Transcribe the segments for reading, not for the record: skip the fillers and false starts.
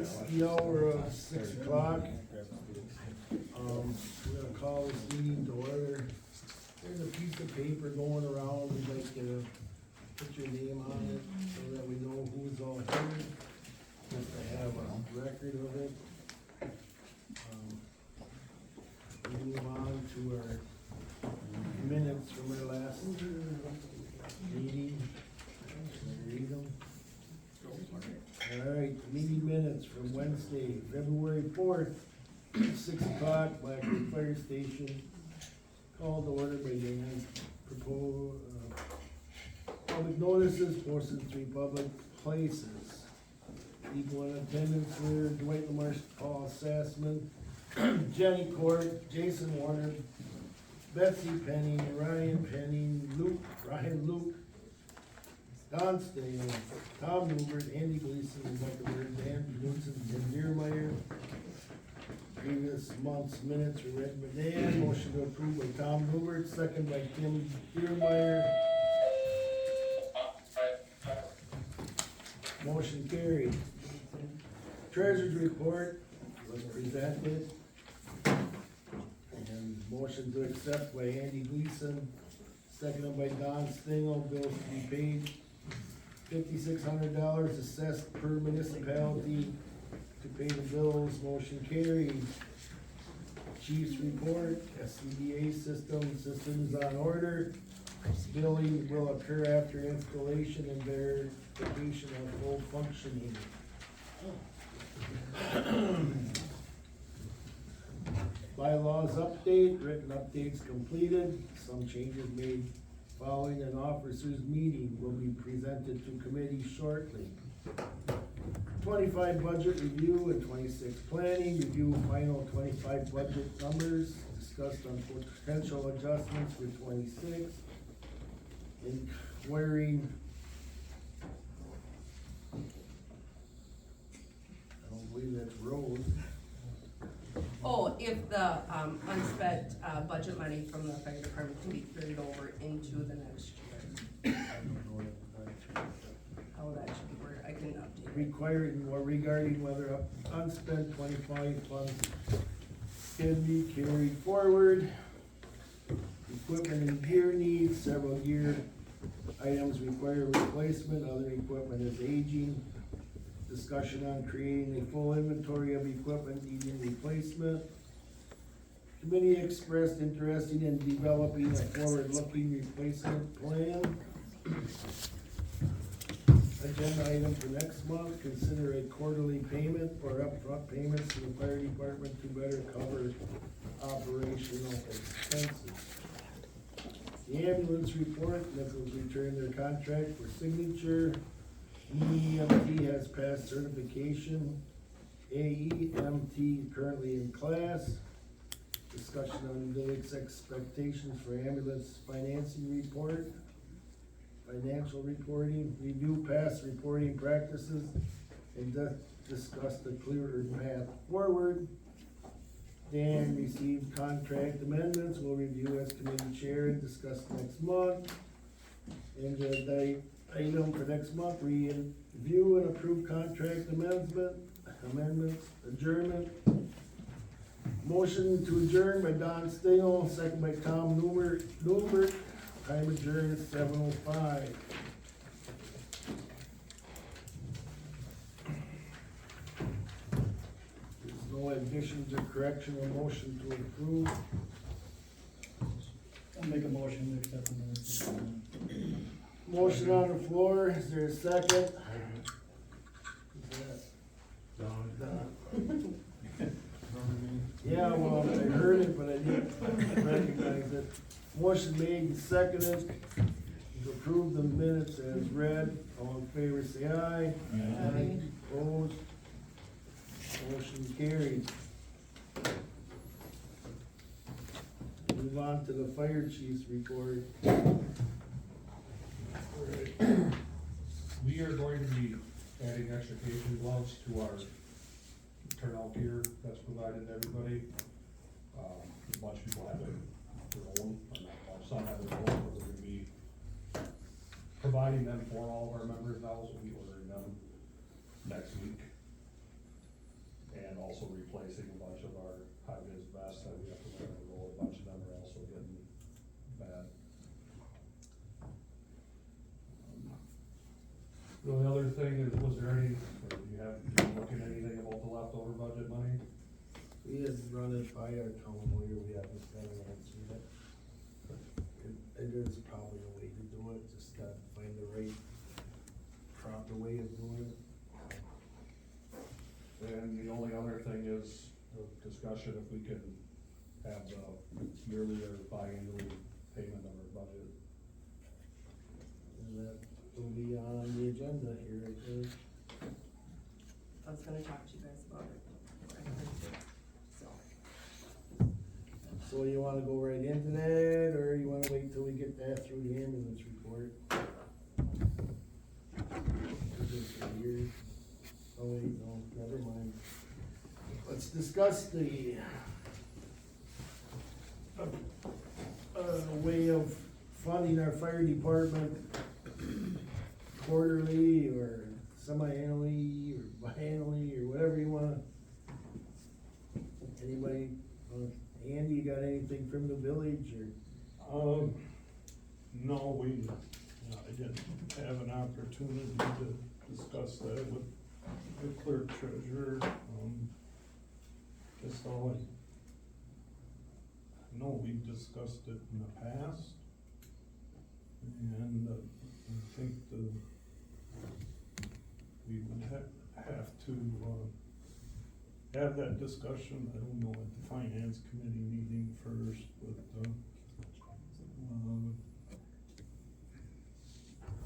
It's the hour of 6 o'clock. We're gonna call this meeting to order. There's a piece of paper going around, we'd like you to put your name on it so that we know who's all here, just to have a record of it. We move on to our minutes from our last meeting. Read them. All right, meeting minutes from Wednesday, February 4th, 6 o'clock, Black Creek Fire Station. Called to order by Dan. Public notices posted in 3 public places. People in attendance were Dwight Lamarche, Paul Sassman, Jenny Court, Jason Warner, Betsy Penny, Ryan Penny, Ryan Luke, Don Stale, Tom Newbert, Andy Gleason, Rebecca Bird, Dan Knudsen, Tim Deermeyer. Previous month's minutes were read by Dan, motion to approve by Tom Newbert, second by Tim Deermeyer. Motion carried. Treasurer's report was presented. And motion to accept by Andy Gleason, seconded by Don Stingel, bills to be paid. $5,600 assessed per municipality to pay the bills, motion carried. Chief's report, SCBA systems on order. Billing will occur after installation and verification of full functioning. Bylaws update, written updates completed, some changes made following an officers meeting will be presented to committee shortly. 25 budget review and 26 planning, review final 25 budget numbers, discussed on potential adjustments for 26. Inquiring, I don't believe that's road. Oh, if the, unspent, budget money from the fire department can be carried over into the next year. I don't know that. How that should be worded, I can update it. Requiring or regarding whether unspent 25 funds can be carried forward. Equipment and gear needs, several gear items require replacement, other equipment is aging. Discussion on creating a full inventory of equipment needing replacement. Committee expressed interest in developing a forward-looking replacement plan. Agenda item for next month, consider a quarterly payment or upfront payments to the fire department to better cover operational expenses. The ambulance report, Nichols returned their contract for signature. EMT has passed certification. AEMT currently in class. Discussion on village expectations for ambulance financing report. Financial reporting, review past reporting practices, and discuss the clearer path forward. Dan received contract amendments, will review as committee chair and discuss next month. And the item for next month, review and approve contract amendments, adjournment. Motion to adjourn by Don Stingel, second by Tom Newbert. Time adjourned at 7:05. There's no additions or correction or motion to approve. I'll make a motion to accept the minutes. Motion on the floor, is there a second? Yeah, well, I heard it, but I didn't recognize it. Motion made and seconded to approve the minutes as read. All in favor, say aye. Aye. Opposed? Motion carried. Move on to the fire chief's report. We are going to be adding extrication gloves to our turnout gear that's provided to everybody. A bunch of people have their own, or not, some have their own, but we're gonna be providing them for all of our members now, so we'll be ordering them next week. also replacing a bunch of our high-vis vests that we have to wear on the road, a bunch of them are also getting bad. The only other thing is, was there any, or do you look at anything about the leftover budget money? We had run it by our town lawyer, we haven't got an answer yet. There's probably a way to do it, just gotta find the right, proper way of doing it. And the only other thing is the discussion if we can have the yearly or biannual payment of our budget. And that will be on the agenda here, I think. I was gonna talk to you guys about it. So, So you wanna go right into that, or you wanna wait till we get that through the ambulance report? This is weird. Oh wait, no, never mind. Let's discuss the way of funding our fire department quarterly or semi-annually or biannually or whatever you wanna. Anybody, Andy, you got anything from the village or? No, I didn't have an opportunity to discuss that with the clerk treasurer. That's all I know, we've discussed it in the past. And I think we would have to have that discussion, I don't know, at the finance committee meeting first, but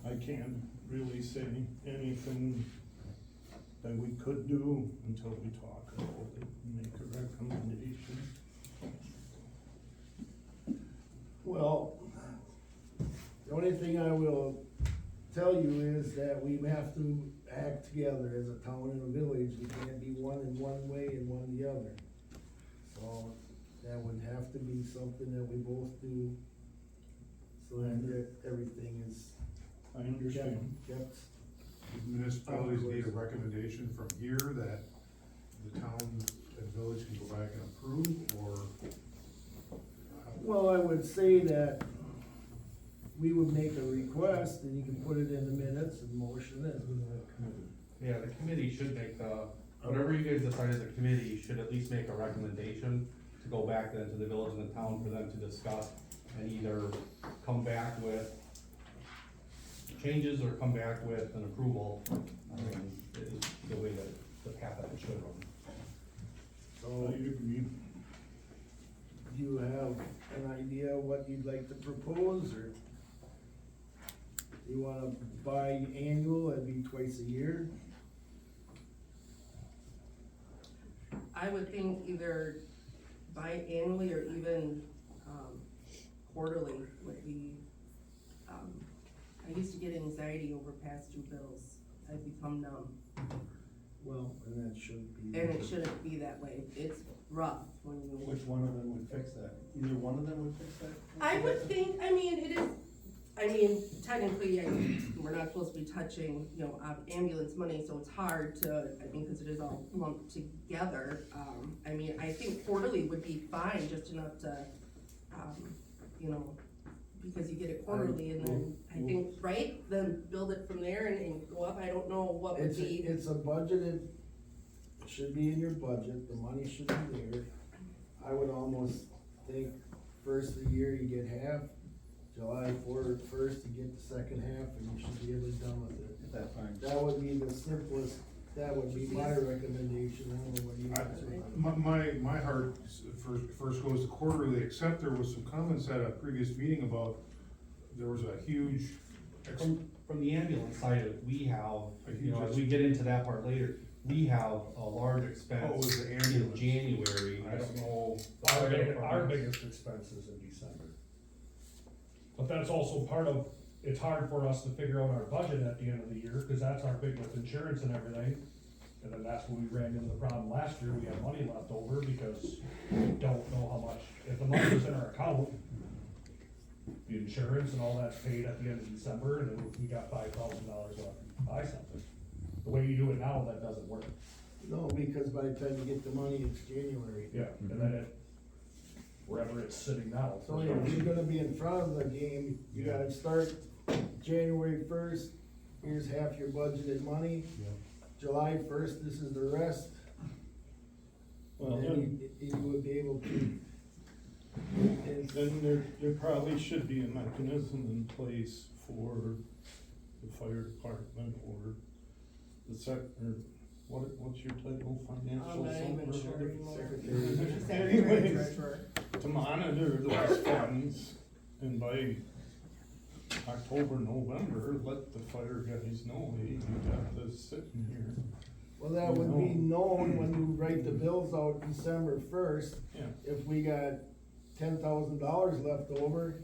I can't really say anything that we could do until we talk about it and make a recommendation. Well, the only thing I will tell you is that we have to act together as a town and a village. We can't be one in one way and one the other. So that would have to be something that we both do, so that everything is I understand. kept. Municipalities need a recommendation from here that the town and village can go back and approve, or? Well, I would say that we would make a request and you can put it in the minutes and motion it. Yeah, the committee should make whatever you guys decide as a committee, should at least make a recommendation to go back then to the village and the town for them to discuss and either come back with changes or come back with an approval. Is the way that the path that it should run. So, I agree. do you have an idea what you'd like to propose, or you wanna buy annual, that'd be twice a year? I would think either biannually or even, quarterly would be, I used to get anxiety over past due bills. I've become numb, Well, and that should be. and it shouldn't be that way. It's rough when you. Which one of them would fix that? Either one of them would fix that? I would think, technically, we're not supposed to be touching, ambulance money, so it's hard to, cause it is all lumped together. I think quarterly would be fine, just enough to, because you get it quarterly and then, I think, right? Then build it from there and go up. I don't know what would be. It's a budgeted, it should be in your budget, the money should be there. I would almost think first of the year you get half, July 1st you get the second half, and you should be able to be done with it. That's fine. That would be the simplest, that would be my recommendation, I don't know what you guys are. My heart first goes to quarterly, except there was some comments at a previous meeting about, there was a huge, From the ambulance side of it, we have, A huge as we get into that part later, we have a large Oh, it expense was the in ambulance. January. I don't know. Our biggest expense is in December. But that's also part of, it's hard for us to figure out our budget at the end of the year, cause that's our big with insurance and everything. And then that's when we ran into the problem last year, we had money left over because we don't know how much, if the money was in our account, the insurance and all that's paid at the end of December, and then we got $5,000 left to buy something. The way you do it now, that doesn't work. No, because by the time you get the money, it's January. Yeah, and then it, wherever it's sitting now. So if you're gonna be in front of the game, you gotta start January first, here's half your budgeted money. July first, this is the rest. Well, And you would be able to. then there probably should be a mechanism in place for the fire department or what's your title, financial? I'm not even something or sure other? anymore. Secretary. Anyways, Treasurer. to monitor those funds, and by October, November, let the fire guys know, hey, you got this sitting here. Well, that would be known when you write the bills out December first. Yeah. If we got $10,000 left over,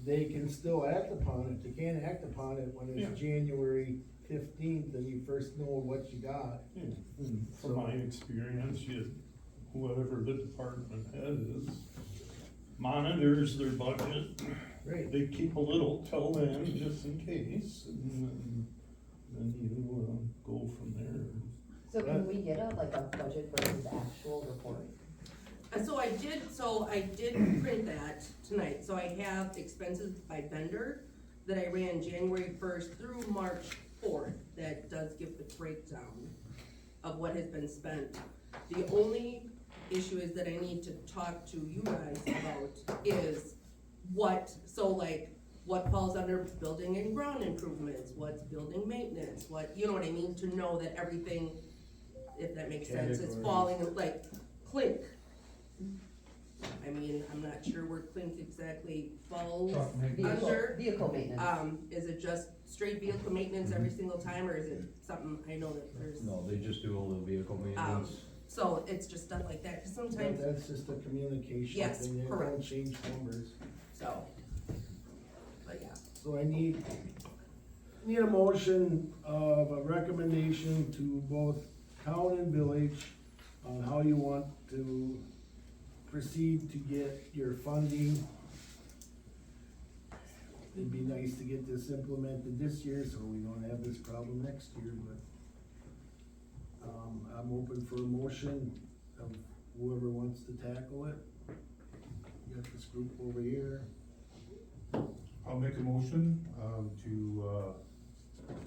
they can still act upon it. They can't act upon it when it's January 15th and you first know what you got. Yeah, and from my experience, whoever the department head is, monitors their budget. Right. They keep a little till then, just in case, and then you, go from there. So can we get a budget versus actual report? And so I did print that tonight, so I have expenses by vendor that I ran January first through March fourth, that does give the breakdown of what has been spent. The only issue is that I need to talk to you guys about is what falls under building and ground improvements, what's building maintenance, what, you know what I mean, to know that everything, if that makes sense, it's Categories. falling, like, clink. I mean, I'm not sure where clink exactly falls Truck maintenance. under. Vehicle maintenance. Is it just straight vehicle maintenance every single time, or is it something, I know that there's, No, they just do all the vehicle maintenance. so it's just stuff like that, cause But sometimes, that's just a communication Yes, thing, they don't correct. change numbers. so. But yeah, So I need a motion of a recommendation to both town and village on how you want to proceed to get your funding. It'd be nice to get this implemented this year, so we don't have this problem next year, but I'm open for a motion of whoever wants to tackle it. You got this group over here. I'll make a motion, to,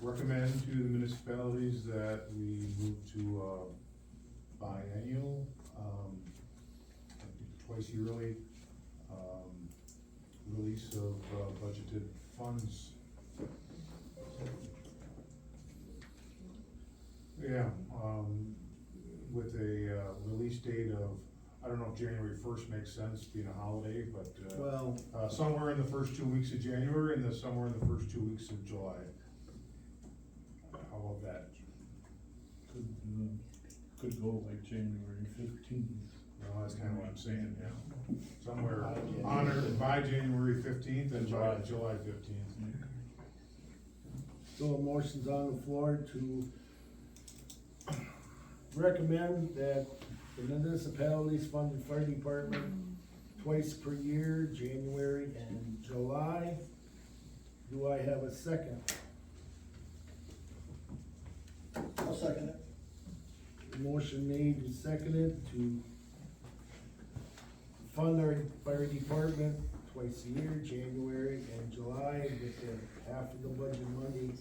recommend to the municipalities that we move to, biennial, twice yearly, release of, budgeted funds. Yeah, with a, release date of, I don't know if January first makes sense, being a holiday, but, Well, somewhere in the first 2 weeks of January and then somewhere in the first 2 weeks of July. How about that? Could go like January 15th. Well, that's kinda what I'm saying, yeah. Somewhere on or by January 15th and by July 15th. so a motion's on the floor to recommend that the municipalities fund the fire department twice per year, January and July. Do I have a second? I'll second it. Motion made and seconded to fund our fire department twice a year, January and July, with half of the budget money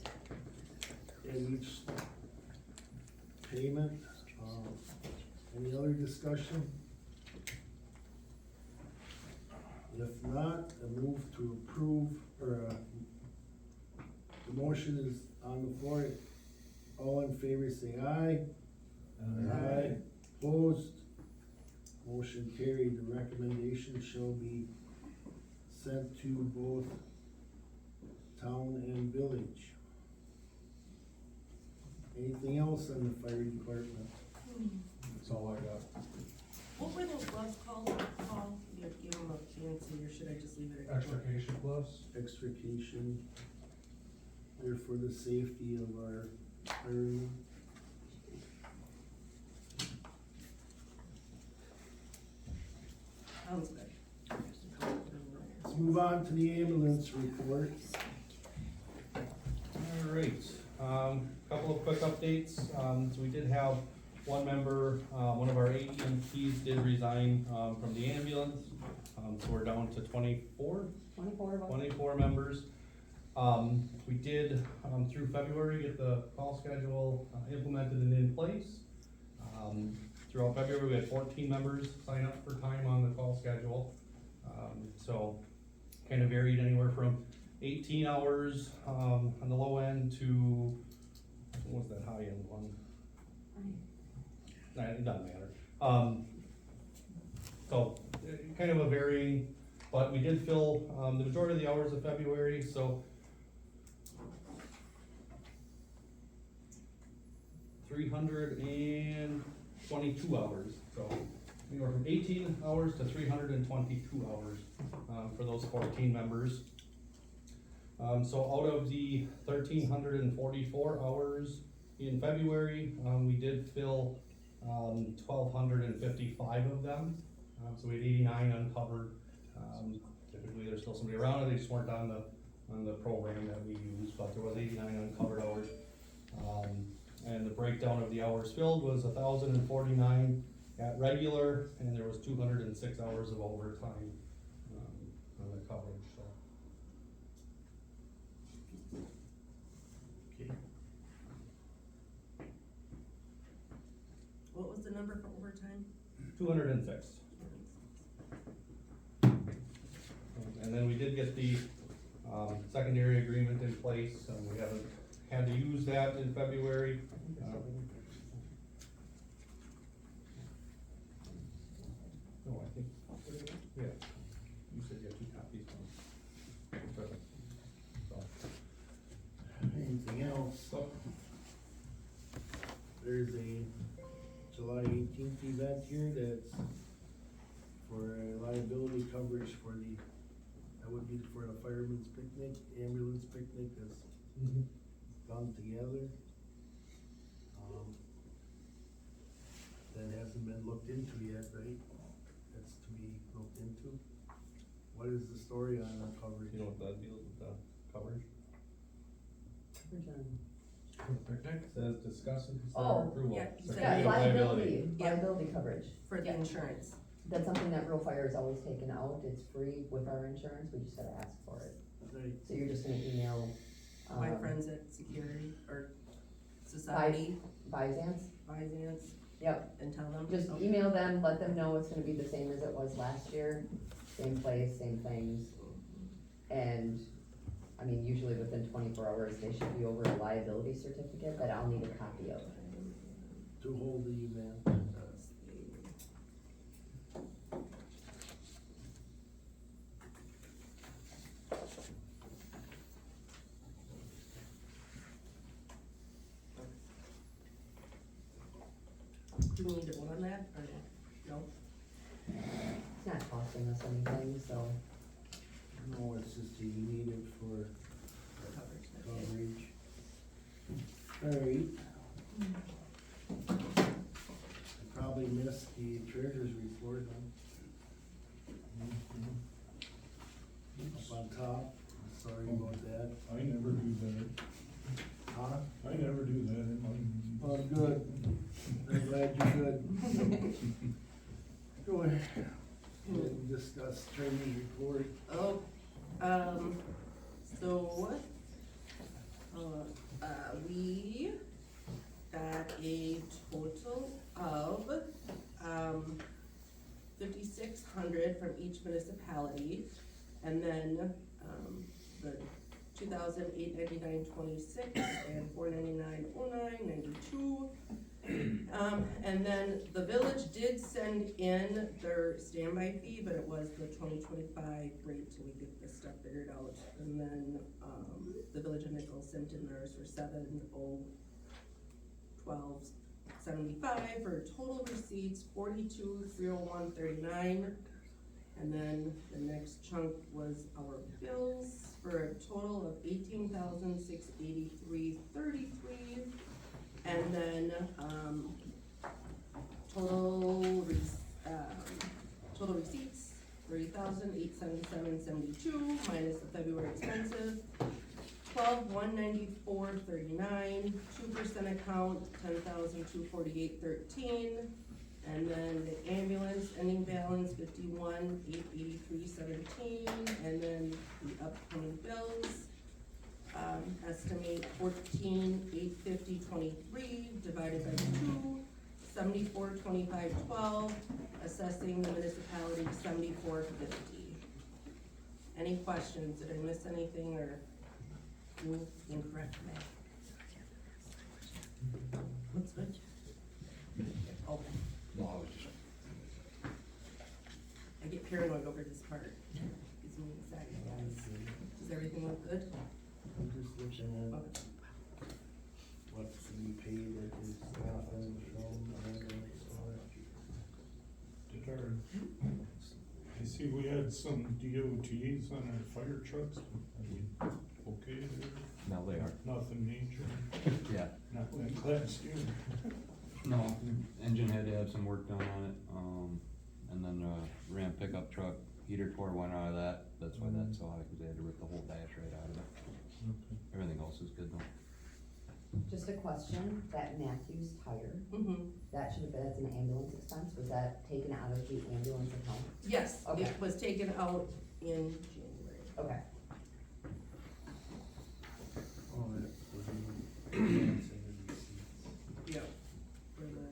in each payment. Any other discussion? If not, a move to approve, or, the motion is on the floor. All in favor, say aye. Aye. Opposed? Motion carried. The recommendation shall be sent to both town and village. Anything else on the fire department? That's all I got. what were those gloves called, Paul? You give them a fancy, or should I just leave it at? Extrication gloves? Extrication. They're for the safety of our firemen. Sounds good. Let's move on to the ambulance report. Alright, couple of quick updates, so we did have one member, one of our AEMTs did resign, from the ambulance, so we're down to 24 members. We did, through February, get the call schedule implemented and in place. Throughout February, we had 14 members sign up for time on the call schedule. So kind of varied anywhere from 18 hours, on the low end to, what was that high end one? Nah, it doesn't matter. So, kind of a varying, but we did fill, the majority of the hours of February, so 322 hours, so anywhere from 18 hours to 322 hours, for those 14 members. So out of the 1,344 hours in February, we did fill 1,255 of them. So we had 89 uncovered. Typically, there's still somebody around, and they just weren't on the program that we use, but there was 89 uncovered hours. And the breakdown of the hours filled was 1,049 at regular, and there was 206 hours of overtime on the coverage, so. Okay. What was the number for overtime? 206. And then we did get the, secondary agreement in place, and we haven't had to use that in February. No, I think, yeah, you said you had 2 copies. So, Anything else? There's a July 18th event here that's for liability coverage for that would be for the fireman's picnic, ambulance picnic that's done together. That hasn't been looked into yet, right? That's to be looked into. What is the story on our coverage? you know what that deals with the coverage? Picnic? Says discuss and consider Oh, approval. yeah, you said- Certificate Yeah, of liability, Yeah. liability coverage. For the Yeah. insurance. That's something that Real Fire has always taken out, it's free with our insurance, we just gotta ask for it. Right. So you're just gonna email, My friends at Security or Society, Byzance, Byzance, yep, and tell them. just Okay. email them, let them know it's gonna be the same as it was last year, same place, same things. And, I mean, usually within 24 hours, they should be over a liability certificate that I'll need a copy of. To hold the event. Do we need to vote on that or no? It's not costing us anything, so. No, it's just you need it for Coverage. coverage. Alright. I probably missed the treasurer's report, Up on top, sorry about that. I never do that. Huh? I never do that in my. Oh, good. I'm glad you could. Go ahead. And discuss treasurer's report. Oh, so, we got a total of, 5,600 from each municipality, and then, the 2,899.26 and 499.09.92. And then the village did send in their standby fee, but it was the 2025 rate till we get this stuff figured out. And then, the village of Nichols sent in theirs for 7,012.75 for total receipts 42,301.39. And then the next chunk was our bills for a total of 18,683.33. And then, total receipts, 30,877.72 minus the February expenses, $12,194.39, 2% account, $10,248.13. And then the ambulance ending balance, $51,883.17, and then the upcoming bills, estimate $14,850.23 divided by 2, $74.25.12, assessing the municipality $74.50. Any questions? Did I miss anything or do incorrect math? Looks good. Okay. I get paranoid over this part. Gives me anxiety, guys. Does everything look good? I'm just looking at Okay. what's being paid, like his staff and from, I see we had some DOTs on our fire trucks. I mean, okay, there, Now they are. nothing major, Yeah. not like last year. No, engine had to have some work done on it, and then Ram pickup truck, heater core went out of that, that's why that's so high, cause they had to rip the whole dash right out of it. Everything else is good though. Just a question, that Matthews tire, Mm-hmm. that should have been, that's an ambulance expense, was that taken out of the ambulance account? Yes, Okay. it was taken out in January. Okay, oh, that was in Yep. For the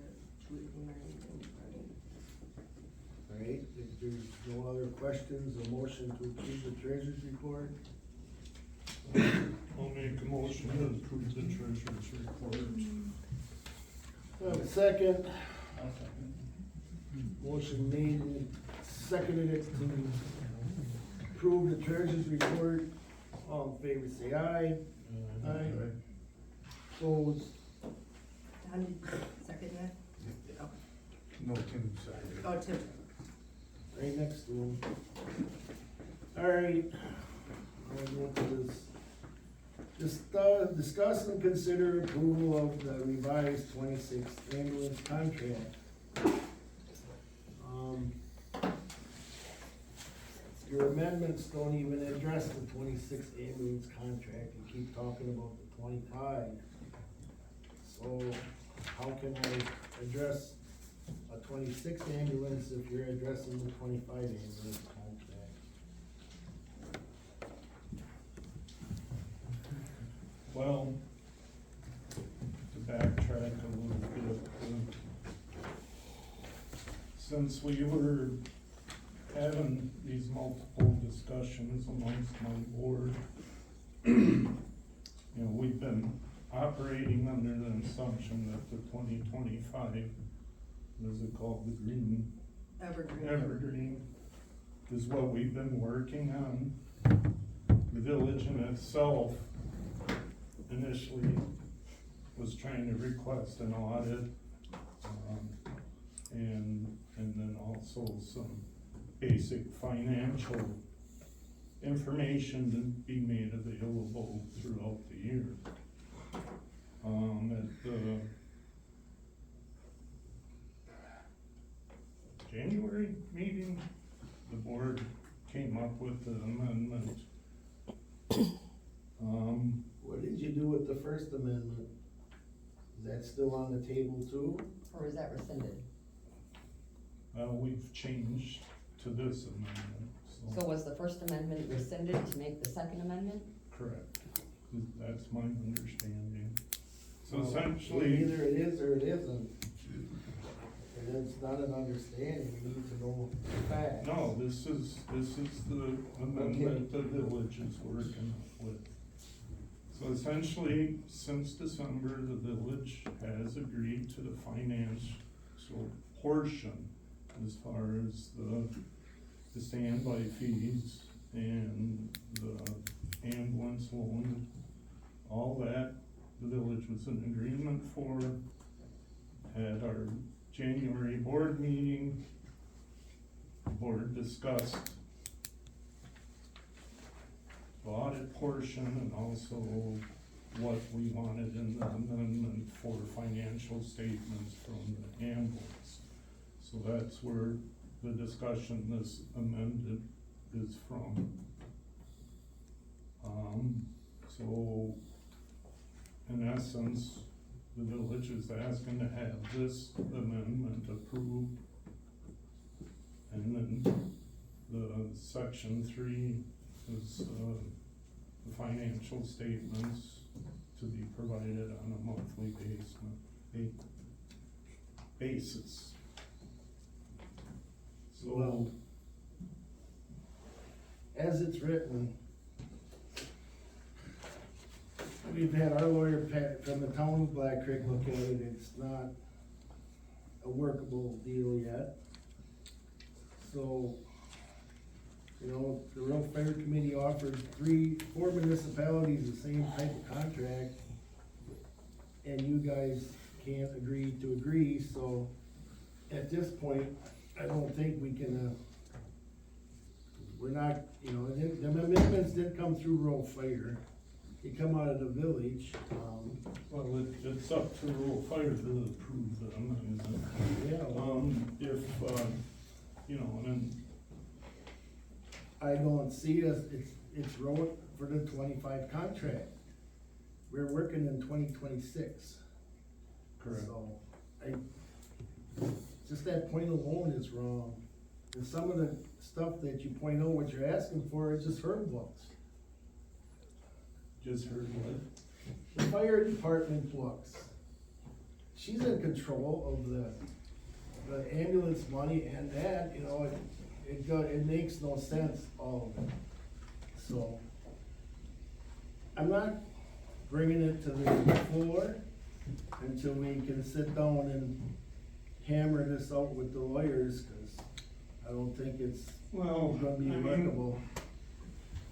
treatment and running. Alright, if there's no other questions, a motion to approve the treasurer's report? I'll make a motion to approve the treasurer's report. Have a second. Motion made and seconded it to approve the treasurer's report. All in favor, say aye. Aye. Opposed? Don, did you second that? Okay. No, Tim seconded. Oh, Tim. Right next to him. Alright, I'll go to this. Discuss and consider approval of the revised 26th ambulance contract. Your amendments don't even address the 26th ambulance contract, you keep talking about the 25. So how can I address a 26th ambulance if you're addressing the 25 ambulance contract? Well, to backtrack a little bit, since we were having these multiple discussions amongst my board, you know, we've been operating under the assumption that the 2025, what is it called, the green Evergreen, is what we've been working on. The village in itself initially was trying to request an audit, and then also some basic financial information to be made available throughout the year. At the January meeting, the board came up with the amendment. What did you do with the first amendment? Is that still on the table too? or was that rescinded? We've changed to this amendment, So was the first amendment rescinded to make the second amendment? correct, that's my understanding. So Well, essentially, either it is or it isn't. And it's not an understanding, you need to know the facts. no, this is the amendment the village is working with. So essentially, since December, the village has agreed to the financial portion as far as the standby fees and the ambulance loan, all that the village was in agreement for. At our January board meeting, the board discussed the audit portion and also what we wanted in the amendment for financial statements from the ambulance. So that's where the discussion this amended is from. So, in essence, the village is asking to have this amendment approved. And then the section 3 is, the financial statements to be provided on a monthly basis. So, Well, as it's written, we've had our lawyer Pat from the town of Black Creek look at it, it's not a workable deal yet. So, you know, the Rural Fire Committee offered 4 municipalities the same type of contract, and you guys can't agree to agree, so at this point, I don't think we can, we're not, you know, the amendments didn't come through Rural Fire, they come out of the village, well, it's up to rural fire to approve them, and, yeah, if, you know, and I don't see us, it's wrote for the 25 contract. We're working in 2026. correct. So, just that point alone is wrong. And some of the stuff that you point out, what you're asking for, is just her books. Just heard what? The fire department books. She's in control of the ambulance money, and that, you know, it makes no sense, all of it. So, I'm not bringing it to the floor until we can sit down and hammer this out with the lawyers, cause I don't think it's Well, gonna be I mean, workable.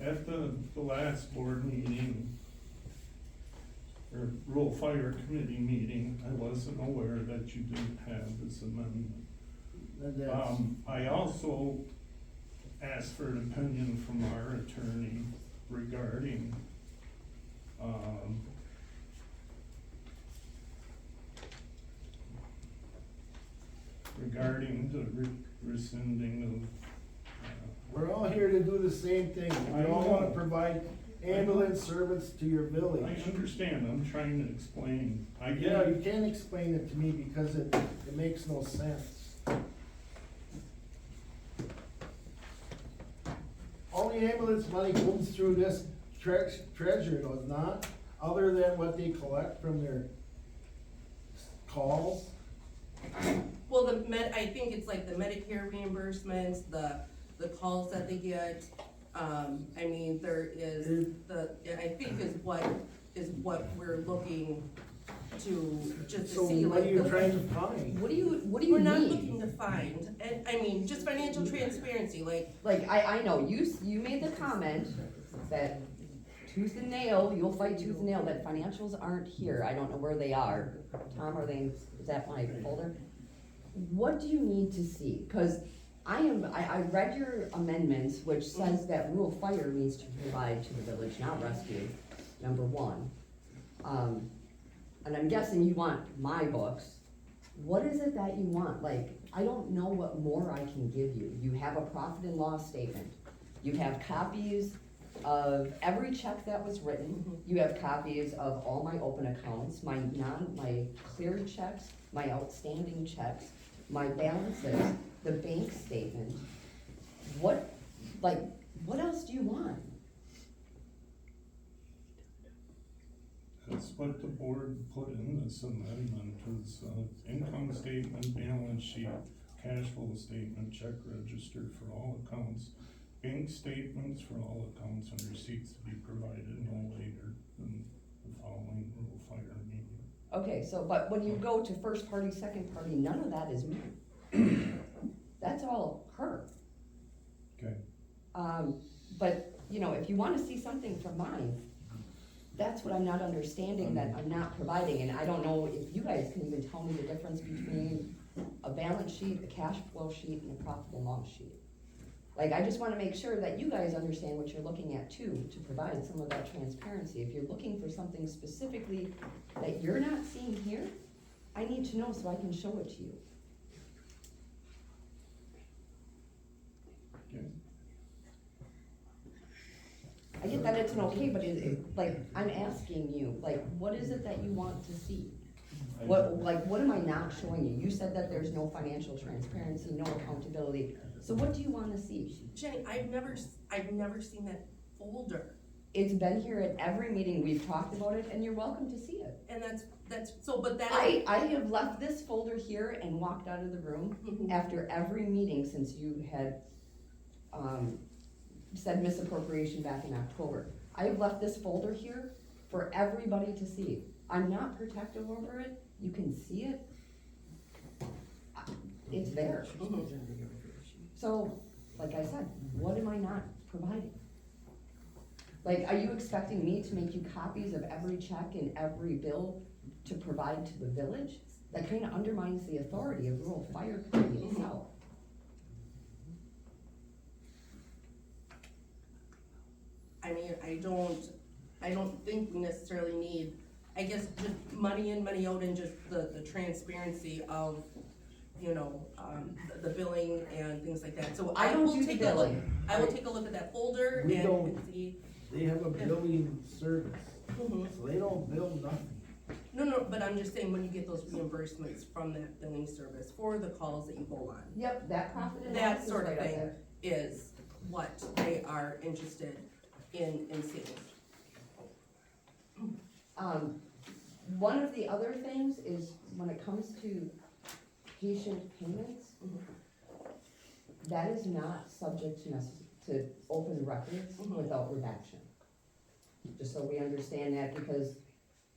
at the last board meeting, or rural fire committee meeting, I wasn't aware that you didn't have this amendment. And that's, I also asked for an opinion from our attorney regarding, regarding the rescinding we're all here to do the same thing. We I all know. wanna provide ambulance service to your I village. understand, I'm trying to explain, I get Yeah, it. you can't explain it to me because it makes no sense. All the ambulance money comes through this treasurer, does not, other than what they collect from their calls. Well, I think it's like the Medicare reimbursements, the calls that they get, I mean, there is I think is what we're looking to, just to So see what are like. you trying to find? What do you We're not need? looking to find, and, I mean, just financial transparency, like, Like, I know, you made the comment that tooth and nail, you'll fight tooth and nail, that financials aren't here, I don't know where they are. Tom, are they, is that my folder? What do you need to see? Cause I read your amendments, which says that rural fire needs to provide to the village, not rescue, number one. And I'm guessing you want my books. What is it that you want? Like, I don't know what more I can give you. You have a profit and loss statement. You have copies of every check that was written. You have copies of all my open accounts, my cleared checks, my outstanding checks, my balances, the bank statement. What else do you want? That's what the board put in this amendment, is, income statement, balance sheet, cash flow statement, check register for all accounts, bank statements for all accounts, and receipts to be provided no later than the following rural fire meeting. Okay, so, but when you go to first party, second party, none of that is me. That's all her. Okay. But, you know, if you wanna see something from mine, that's what I'm not understanding, that I'm not providing, and I don't know if you guys can even tell me the difference between a balance sheet, a cash flow sheet, and a profit and loss sheet. Like, I just wanna make sure that you guys understand what you're looking at too, to provide some of that transparency. If you're looking for something specifically that you're not seeing here, I need to know so I can show it to you. Okay. I get that it's an okay, but like, I'm asking you, like, what is it that you want to see? What am I not showing you? You said that there's no financial transparency, no accountability, so what do you wanna see? Jenny, I've never seen that folder, It's been here at every meeting, we've talked about it, and you're welcome to see it. and but that. I have left this folder here and walked out of the room Mhm. after every meeting since you had, said misappropriation back in October. I have left this folder here for everybody to see. I'm not protective over it, you can see it. It's there. So, like I said, what am I not providing? Like, are you expecting me to make you copies of every check and every bill to provide to the village? That kinda undermines the authority of rural fire committee itself. I mean, I don't think we necessarily need, I guess, just money in, money out, and just the transparency of, the billing and things like that, so I I don't will do the take a look. billing. I will take a look at that folder We and don't. see. They have a billing service, Mhm. so they don't bill nothing. No, but I'm just saying, when you get those reimbursements from that billing service for the calls that you go on, Yep, that profit and that loss is sort of right up thing there. is what they are interested in seeing. One of the other things is when it comes to patient payments, that is not subject to open records Mhm. without redaction. Just so we understand that, because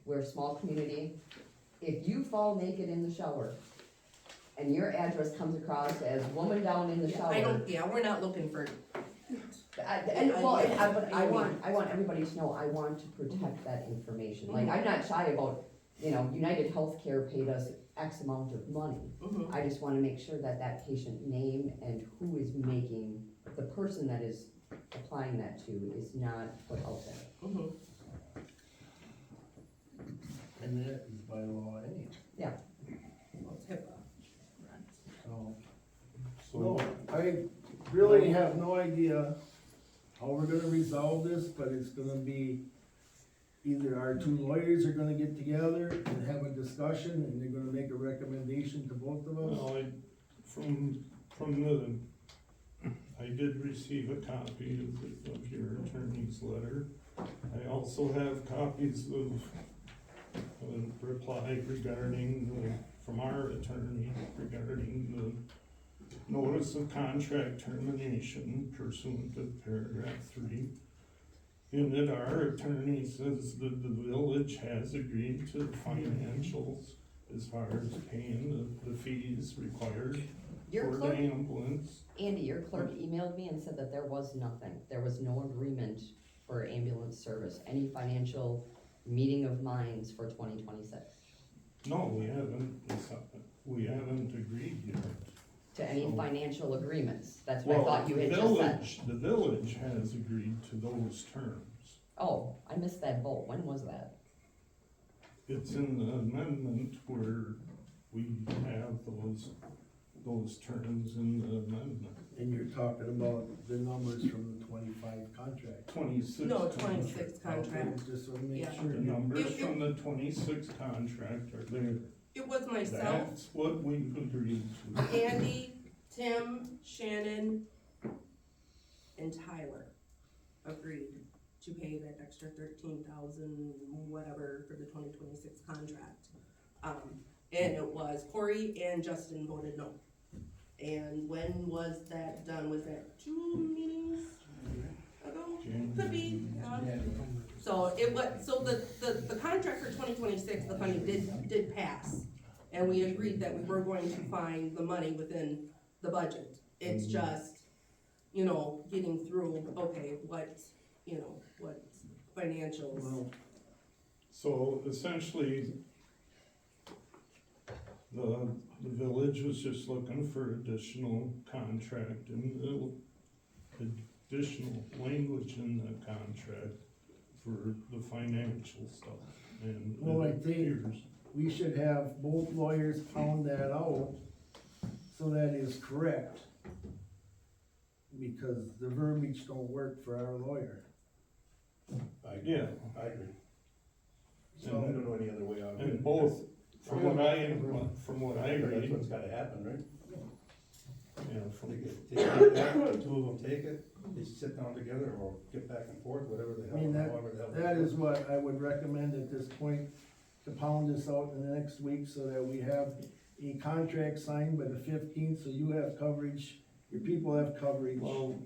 we're a small community, if you fall naked in the shower and your address comes across as woman down in the shower. We're not looking for, But I want everybody to know, I want to protect that information, like, I'm not shy about, United Healthcare paid us X amount of money. mhm. I just wanna make sure that that patient name and who is making, the person that is applying that to is not put out there. Mhm. And that is by law anyway. Well, it's HIPAA. So, So, no, I really have no idea how we're gonna resolve this, but it's gonna be either our two lawyers are gonna get together and have a discussion, and they're gonna make a recommendation to both of us. well, I did receive a copy of your attorney's letter. I also have copies of a reply from our attorney regarding the notice of contract termination pursuant to paragraph 3. In it, our attorney says that the village has agreed to the financials as far as paying the fees required Your for the clerk, ambulance. Andy, your clerk emailed me and said that there was nothing, there was no agreement for ambulance service, any financial meeting of minds for 2026, No, we haven't agreed yet. to any So- financial agreements, that's what I thought you had the just said. The village has agreed to those terms. Oh, I missed that vote, when was that? It's in the amendment where we have those terms in the amendment. And you're talking about the numbers from the 25 contract. 26. No, 26 contract. Okay, just wanna make Yeah. sure. The numbers If- from the 26 contract are there. It was myself, That's what we've agreed to. Andy, Tim, Shannon, and Tyler agreed to pay that extra 13,000 whatever for the 2026 contract. And it was Corey and Justin voted no. And when was that done? Was that 2 meetings ago? Could be, So the contract for 2026, the funding did pass. And we agreed that we were going to find the money within the budget. It's just, getting through, okay, what financials. Well, So essentially, the village was just looking for additional contract and additional language in the contract for the financial stuff, and Well, I it think- appears- we should have both lawyers pound that out, so that is correct. Because the verbiage don't work for our lawyer. Yeah. I agree. So- I don't know any other way out of it. And both, from what I That's read, what's gotta happen, right? you know, from, They take that, the two of them take it, they sit down together or get back and forth, whatever the I mean, hell, however the hell. that is what I would recommend at this point, to pound this out in the next week so that we have a contract signed by the 15th, so you have coverage, your people have coverage. well,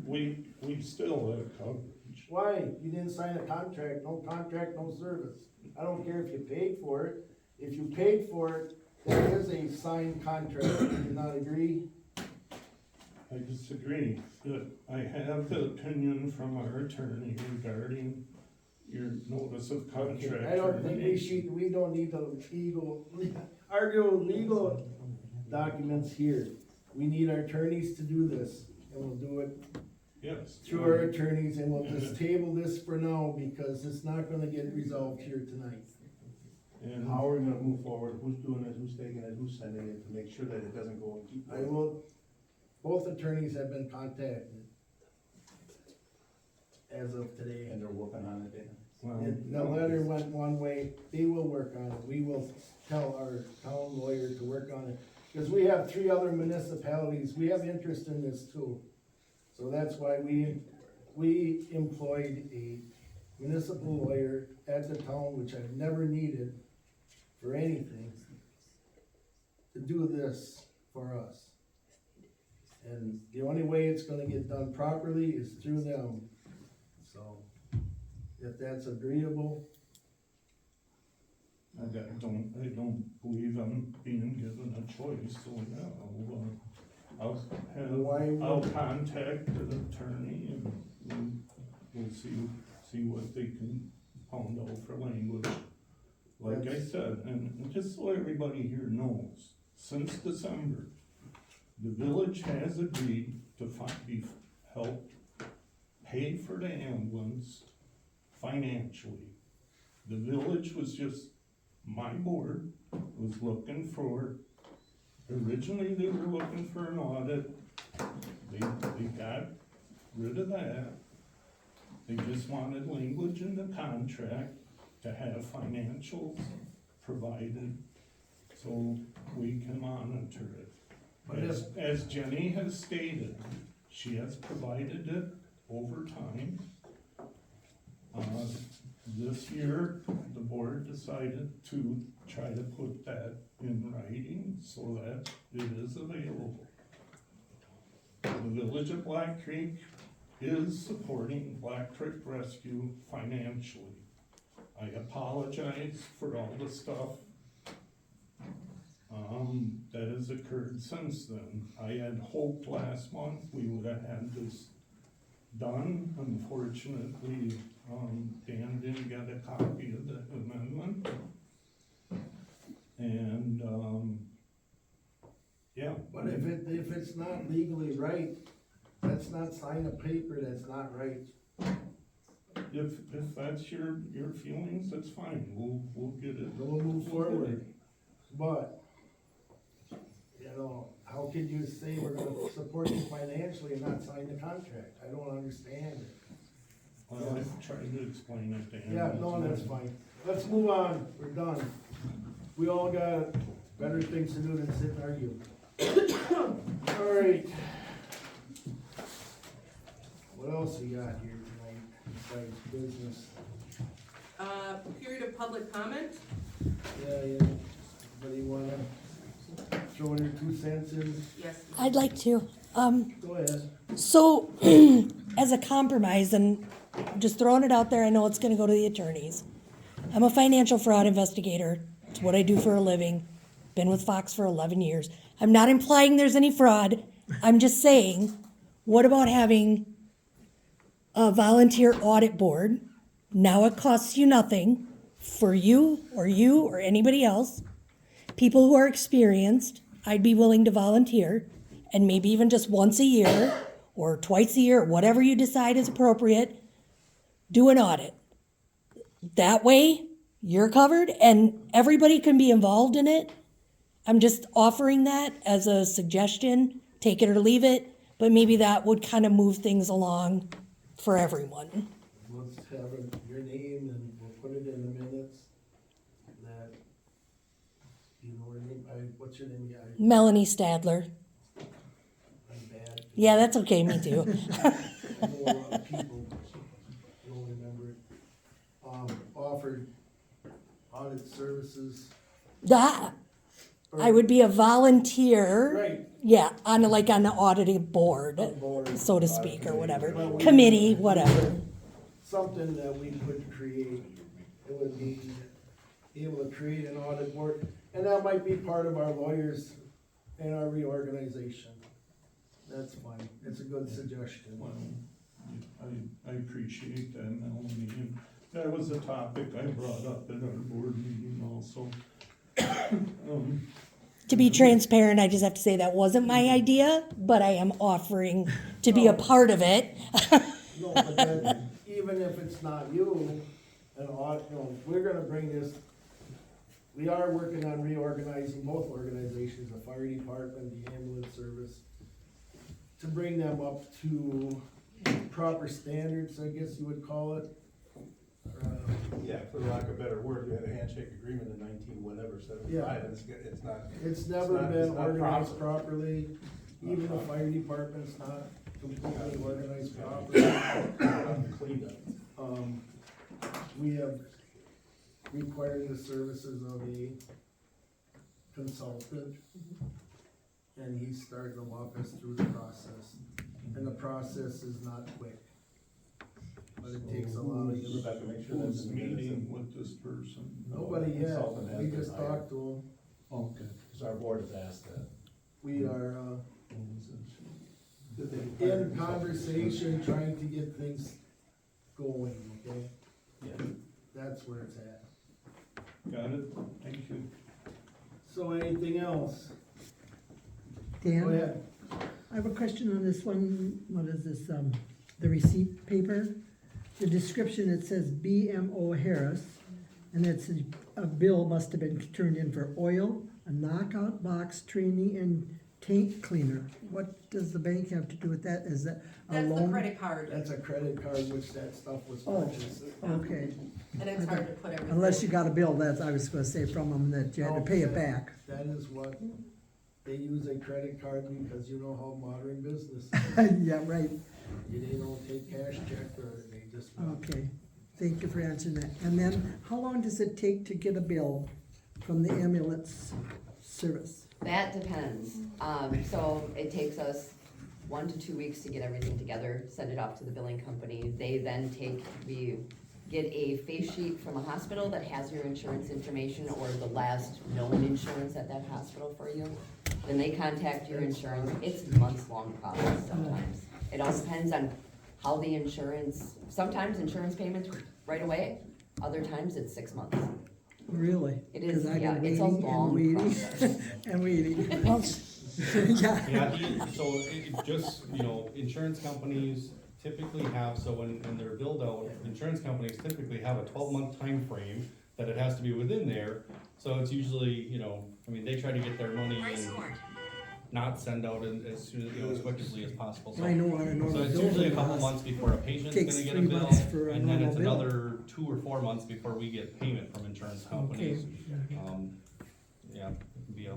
we still have coverage. Why? You didn't sign a contract, no contract, no service. I don't care if you paid for it. If you paid for it, there is a signed contract. Do you not agree? I disagree, but I have the opinion from our attorney regarding your notice of contract. I don't think termination. we don't need to argue legal documents here. We need our attorneys to do this, and we'll do it Yes. through our attorneys, and we'll just table this for now, because it's not gonna get resolved here tonight. And How are we gonna move forward, who's doing it, who's taking it, who's sending it, to make sure that it doesn't go and keep. I will, both attorneys have been contacted as of today. And they're working on it, then. well, The letter went one way, they will work on it, we will tell our town lawyer to work on it. Because we have 3 other municipalities, we have interest in this too. So that's why we employed a municipal lawyer at the town, which I've never needed for anything, to do this for us. And the only way it's gonna get done properly is through them. So, if that's agreeable, I don't believe I'm being given a choice, so yeah, I'll contact the attorney and we'll see what they can pound out for language. Like I said, and just so everybody here knows, since December, the village has agreed to help pay for the ambulance financially. The village was just, my board was looking for, originally they were looking for an audit. They got rid of that. They just wanted language in the contract to have financials provided so we can monitor it. But As Jenny has stated, she has provided it over time. This year, the board decided to try to put that in writing so that it is available. The village of Black Creek is supporting Black Creek Rescue financially. I apologize for all the stuff that has occurred since then. I had hoped last month we would have had this done. Unfortunately, Dan didn't get a copy of the amendment. And, yeah. but if it's not legally right, let's not sign a paper that's not right. If that's your feelings, that's fine, we'll get it. We'll move forward. But, you know, how could you say we're gonna support you financially and not sign the contract? I don't understand it. Well, I've tried to explain it to him. Yeah, no, that's fine. Let's move on, we're done. We all got better things to do than sit and argue. All right. What else we got here tonight besides business? Period of public comment? Yeah, anybody wanna throw in their 2 cents in? Yes. I'd like to. Go ahead. So, as a compromise, and just throwing it out there, I know it's gonna go to the attorneys. I'm a financial fraud investigator. It's what I do for a living. Been with Fox for 11 years. I'm not implying there's any fraud. I'm just saying, what about having a volunteer audit board? Now it costs you nothing for you or anybody else. People who are experienced, I'd be willing to volunteer, and maybe even just once a year or twice a year, whatever you decide is appropriate, do an audit. That way, you're covered and everybody can be involved in it. I'm just offering that as a suggestion, take it or leave it, but maybe that would kind of move things along for everyone. let's have your name and we'll put it in the minutes that, you know her name, what's your name? Yeah, Melanie Stadler. I'm bad. Yeah, that's okay, me too. I know a lot of people don't remember it. Offered audit services. Ah, I would be a volunteer. Right. Yeah, on the auditing board, Board. so to speak, or whatever. Well, we- Committee, whatever. Something that we could create. It would be able to create an audit board, and that might be part of our lawyers and our reorganization. That's fine. It's a good suggestion. Well, I appreciate that, Melanie, and that was a topic I brought up at our board meeting also. To be transparent, I just have to say that wasn't my idea, but I am offering to be a part of it. No, but then, even if it's not you, an audit, you know, we're gonna bring this, we are working on reorganizing both organizations, the fire department, the ambulance service, to bring them up to proper standards, I guess you would call it. Yeah, for lack of a better word, we had a handshake agreement in 1975, and it's not. It's never not- been it's not organized proper. properly, even the fire department's not completely organized properly. Cleaned up. We have required the services of a consultant, and he's starting to walk us through the process. And the process is not quick, but it takes a lot of, Rebecca, make sure that's Who's in the minutes. meeting with this person? nobody yet, Consultant has we been just hired. talked to him. Okay, because our board has asked that. We are, in conversation, trying to get things going, okay? Yeah. That's where it's at. Got it, thank you. So anything else? Go Dan, ahead. I have a question on this one, what is this, the receipt paper? The description, it says BMO Harris, and it's a bill must have been turned in for oil, a knockout box training, and tank cleaner. What does the bank have to do with that? Is that a That's the loan? credit card, That's a credit card which that stuff was Oh. purchased. Okay, and it's hard to put everything. unless you got a bill, that's, I was gonna say from them that you had to pay it back. That is what, they use a credit card because you know how modern business is. Yeah, right, They don't take cash check or they just. okay. Thank you for answering that. And then, how long does it take to get a bill from the ambulance service? That depends. So it takes us 1 to 2 weeks to get everything together, send it off to the billing company. They then we get a face sheet from a hospital that has your insurance information or the last known insurance at that hospital for you. Then they contact your insurance. It's a months-long process sometimes. It all depends on how the insurance, sometimes insurance payments right away, other times it's 6 months. Really? It is, 'Cause I've yeah, been it's a waiting and long waiting process. and waiting. Well, Yeah, Yeah, so it just, insurance companies typically have, so when they're billed out, insurance companies typically have a 12-month time frame that it has to be within there. So it's usually, they try to get their money and not send out as soon as quickly as possible. So I know on a so normal it's bill. usually a couple months before a patient's Takes gonna get a 3 bill, months for a and then normal it's bill. another 2 or 4 months before we get payment from insurance companies. Yeah, it can be a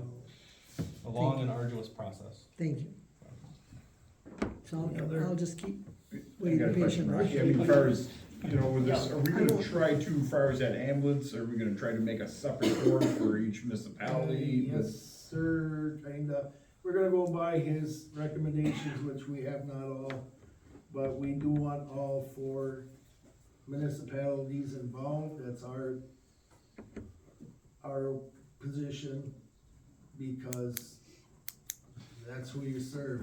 long and arduous process. Thank you. So Any other- I'll just keep I waiting got a question, patiently. Rocky. I mean, far as, with this, are we gonna try to, far as that ambulance, are we gonna try to make a separate form for each municipality? Yes, sir, kinda. We're gonna go by his recommendations, which we have not all, but we do want all 4 municipalities involved. That's our position, because that's who you serve.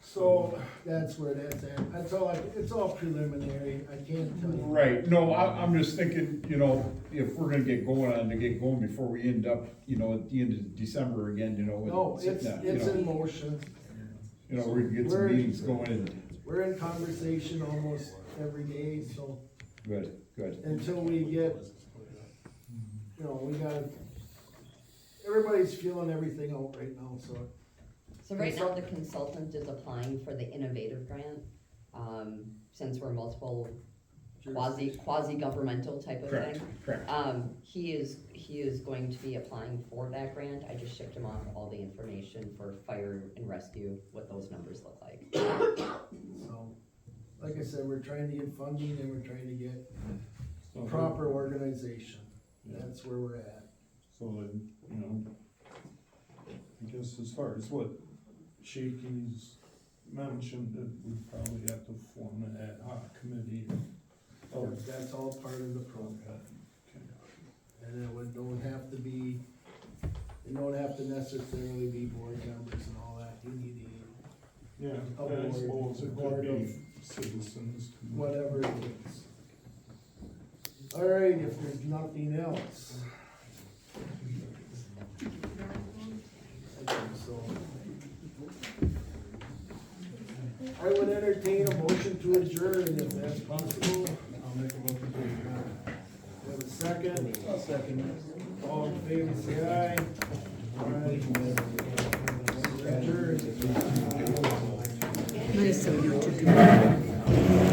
So, that's where that's at. That's all, it's all preliminary, I can't tell you. Right, no, I'm just thinking, if we're gonna get going before we end up, at the end of December again, with. No, it's you know, in motion. we're gonna get some meetings going, We're in conversation almost every day, so good. until we get, we gotta, everybody's feeling everything out right now, so. So right now, the consultant is applying for the innovative grant, since we're multiple quasi-governmental type of Correct, thing. correct. He is going to be applying for that grant. I just shipped him off all the information for fire and rescue, what those numbers look like. So, like I said, we're trying to get funding and we're trying to get So, proper organization. Yeah. That's where we're at. So, you know, I guess as far as what Shakey's mentioned, that we'd probably have to form an ad hoc committee. Oh, that's all part of the program. And it don't have to be, you don't have to necessarily be board members and all that. You need Yeah, A I board- suppose it board could of be citizens. whatever it is. All right, if there's nothing else. I think so. I would entertain a motion to adjourn if that's possible. I'll make a motion to adjourn. We have a second? I'll second. All in favor, say aye. Aye. Adjourned. Nice of you to do that.